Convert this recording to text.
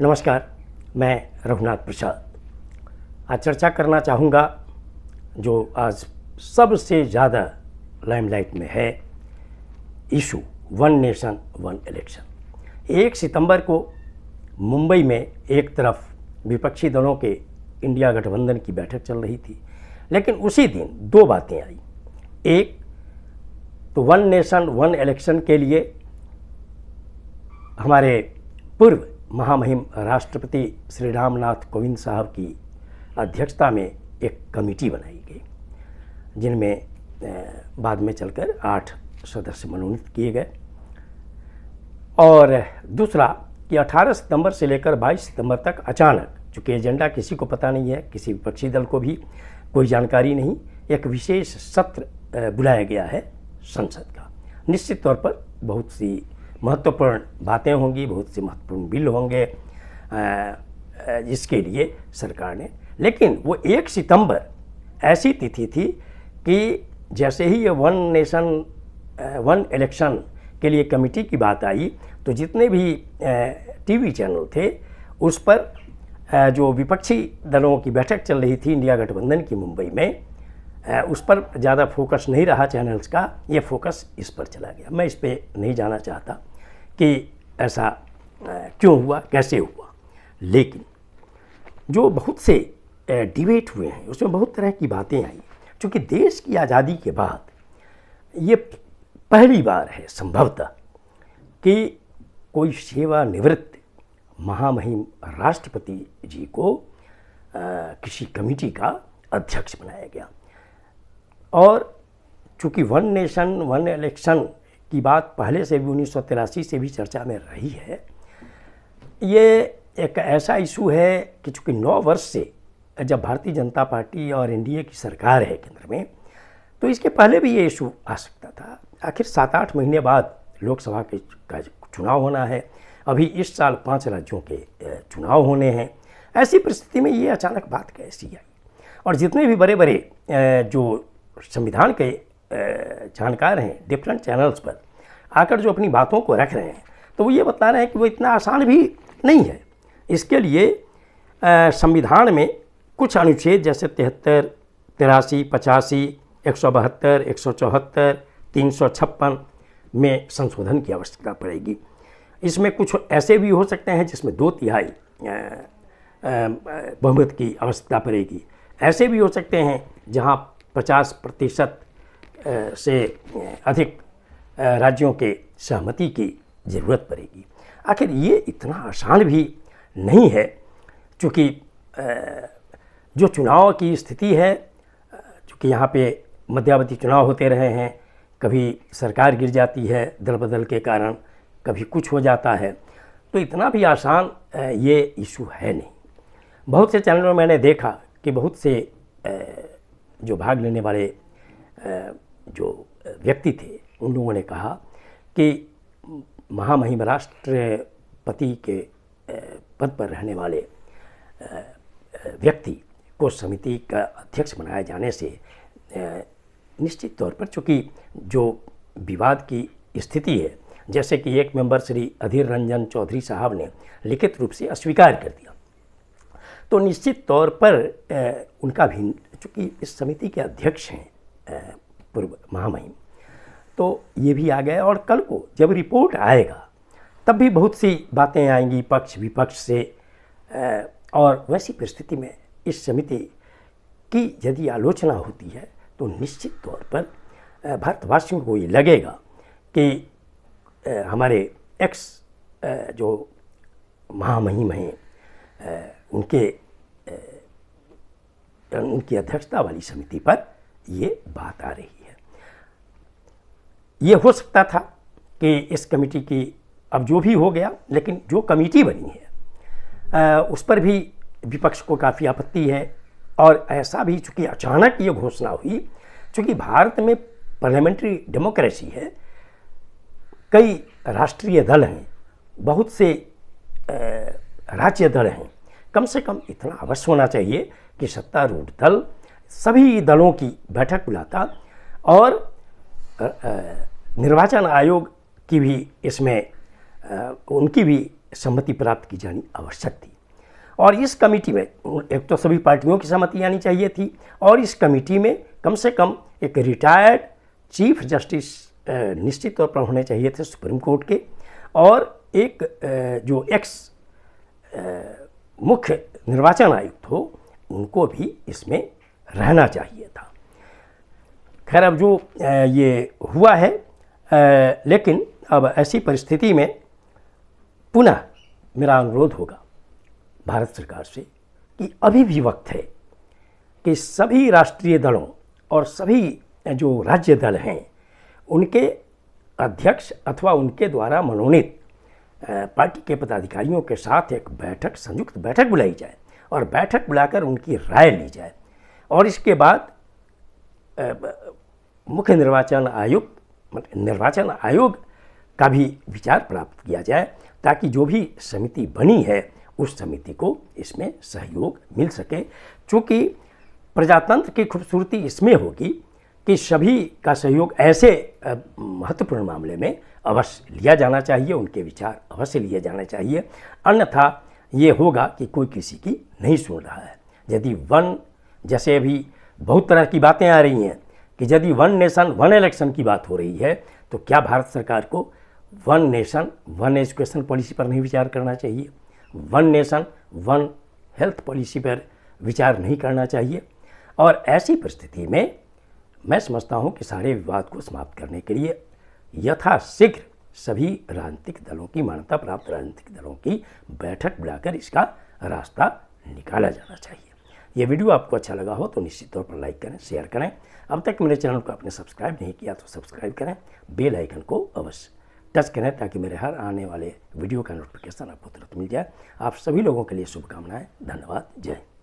नमस्कार, मैं रघुनाथ प्रसाद। आज चर्चा करना चाहूँगा जो आज सबसे ज़्यादा लाइमलाइट में है, issue one nation one election. 1 सितंबर को मुंबई में एक तरफ विपक्षी दलों के इंडिया गठबंधन की बैठक चल रही थी, लेकिन उसी दिन दो बातें आई। एक तो वन नेशन वन इलेक्शन के लिए हमारे पूर्व महामहिम राष्ट्रपति श्री रामनाथ कोविंद साहब की अध्यक्षता में एक कमेटी बनाई गई, जिनमें बाद में चलकर 8 सदस्य मनोनीत किए गए। और दूसरा कि 18 सितंबर से लेकर 22 सितंबर तक अचानक, चूँकि एजेंडा किसी को पता नहीं है, किसी विपक्षी दल को भी कोई जानकारी नहीं, एक विशेष सत्र बुलाया गया है संसद का। निश्चित तौर पर बहुत सी महत्वपूर्ण बातें होंगी, बहुत से महत्वपूर्ण बिल होंगे इसके लिए सरकार ने, लेकिन वो 1 सितंबर ऐसी तिथि थी कि जैसे ही ये वन नेशन वन इलेक्शन के लिए कमेटी की बात आई तो जितने भी टीवी चैनल थे उस पर जो विपक्षी दलों की बैठक चल रही थी इंडिया गठबंधन की मुंबई में, उस पर ज़्यादा फोकस नहीं रहा चैनल्स का, ये फोकस इस पर चला गया। मैं इस पर नहीं जाना चाहता कि ऐसा क्यों हुआ, कैसे हुआ, लेकिन जो बहुत से डिबेट हुए हैं उसमें बहुत तरह की बातें आई। क्योंकि देश की आज़ादी के बाद ये पहली बार है संभवतः कि कोई सेवानिवृत्त महामहिम राष्ट्रपति जी को किसी कमेटी का अध्यक्ष बनाया गया। और चूँकि वन नेशन वन इलेक्शन की बात पहले से भी 1983 से भी चर्चा में रही है, ये एक ऐसा इशू है कि चूँकि 9 वर्ष से जब भारतीय जनता पार्टी और एनडीए की सरकार है केंद्र में, तो इसके पहले भी ये इशू आ सकता था। आखिर 7-8 महीने बाद लोकसभा का चुनाव होना है, अभी इस साल 5 राज्यों के चुनाव होने हैं। ऐसी परिस्थिति में ये अचानक बात कैसी आई? और जितने भी बड़े बड़े जो संविधान के जानकार हैं डिफरेंट चैनल्स पर आकर जो अपनी बातों को रख रहे हैं, तो वो ये बता रहे हैं कि वो इतना आसान भी नहीं है। इसके लिए संविधान में कुछ अनुच्छेद जैसे 73, 83, 85, 172, 174, 356 में संशोधन की आवश्यकता पड़ेगी। इसमें कुछ ऐसे भी हो सकते हैं जिसमें 2/3 बहुमत की आवश्यकता पड़ेगी। ऐसे भी हो सकते हैं जहां 50% से अधिक राज्यों के सहमति की ज़रूरत पड़ेगी। आखिर ये इतना आसान भी नहीं है, क्योंकि जो चुनाव की स्थिति है, चूँकि यहाँ पे मध्यावधि चुनाव होते रहे हैं, कभी सरकार गिर जाती है दल बदल के कारण, कभी कुछ हो जाता है, तो इतना भी आसान ये इशू है नहीं। बहुत से चैनलों में मैंने देखा कि बहुत से जो भाग लेने वाले जो व्यक्ति थे, उन लोगों ने कहा कि महामहिम राष्ट्रपति के पद पर रहने वाले व्यक्ति को समिति का अध्यक्ष बनाए जाने से निश्चित तौर पर, चूँकि जो विवाद की स्थिति है, जैसे कि एक मेंबर श्री अधीर रंजन चौधरी साहब ने लिखित रूप से अस्वीकार कर दिया, तो निश्चित तौर पर उनका भी, चूँकि इस समिति के अध्यक्ष हैं पूर्व महामहिम, तो ये भी आ गया। और कल को जब रिपोर्ट आएगा तब भी बहुत सी बातें आएंगी पक्ष विपक्ष से, और वैसी परिस्थिति में इस समिति की यदि आलोचना होती है तो निश्चित तौर पर भारतवासियों को ये लगेगा कि हमारे एक्स जो महामहिम हैं उनकी अध्यक्षता वाली समिति पर ये बात आ रही है। ये हो सकता था कि इस कमेटी की, अब जो भी हो गया, लेकिन जो कमेटी बनी है उस पर भी विपक्ष को काफ़ी आपत्ति है। और ऐसा भी चूँकि अचानक ये घोषणा हुई, चूँकि भारत में पार्लियामेंट्री डेमोक्रेसी है, कई राष्ट्रीय दल हैं, बहुत से राज्य दल हैं, कम से कम इतना अवश्य होना चाहिए कि सत्तारूढ़ दल सभी दलों की बैठक बुलाता और निर्वाचन आयोग की भी इसमें उनकी भी सहमति प्राप्त की जानी आवश्यक थी। और इस कमेटी में एक तो सभी पार्टियों की सहमति आनी चाहिए थी, और इस कमेटी में कम से कम एक रिटायर्ड चीफ जस्टिस निश्चित तौर पर होने चाहिए थे सुप्रीम कोर्ट के, और एक जो एक्स मुख्य निर्वाचन आयुक्त हो उनको भी इसमें रहना चाहिए था। खैर अब जो ये हुआ है, लेकिन अब ऐसी परिस्थिति में पुनः मेरा अनुरोध होगा भारत सरकार से कि अभी भी वक्त है कि सभी राष्ट्रीय दलों और सभी जो राज्य दल हैं उनके अध्यक्ष अथवा उनके द्वारा मनोनीत पार्टी के पदाधिकारियों के साथ एक बैठक, संयुक्त बैठक बुलाई जाए, और बैठक बुलाकर उनकी राय ली जाए, और इसके बाद मुख्य निर्वाचन आयोग का भी विचार प्राप्त किया जाए, ताकि जो भी समिति बनी है उस समिति को इसमें सहयोग मिल सके। चूँकि प्रजातंत्र की खूबसूरती इसमें होगी कि सभी का सहयोग ऐसे महत्वपूर्ण मामले में अवश्य लिया जाना चाहिए, उनके विचार अवश्य लिए जाने चाहिए, अन्यथा ये होगा कि कोई किसी की नहीं सुन रहा है। यदि जैसे अभी बहुत तरह की बातें आ रही हैं कि यदि 1 नेशन 1 इलेक्शन की बात हो रही है, तो क्या भारत सरकार को 1 नेशन 1 एजुकेशन पॉलिसी पर नहीं विचार करना चाहिए? 1 नेशन 1 हेल्थ पॉलिसी पर विचार नहीं करना चाहिए? और ऐसी परिस्थिति में मैं समझता हूं कि सारे विवाद को समाप्त करने के लिए यथाशीघ्र सभी राजनीतिक दलों की, मान्यता प्राप्त राजनीतिक दलों की बैठक बुलाकर इसका रास्ता निकाला जाना चाहिए। ये वीडियो आपको अच्छा लगा हो तो निश्चित तौर पर लाइक करें, शेयर करें। अब तक मेरे चैनल को आपने सब्सक्राइब नहीं किया तो सब्सक्राइब करें, बेल आइकन को अवश्य टच करें, ताकि मेरे हर आने वाले वीडियो का नोटिफिकेशन आपको तुरंत मिल जाए। आप सभी लोगों के लिए शुभकामनाएं। धन्यवाद। जय हिंद।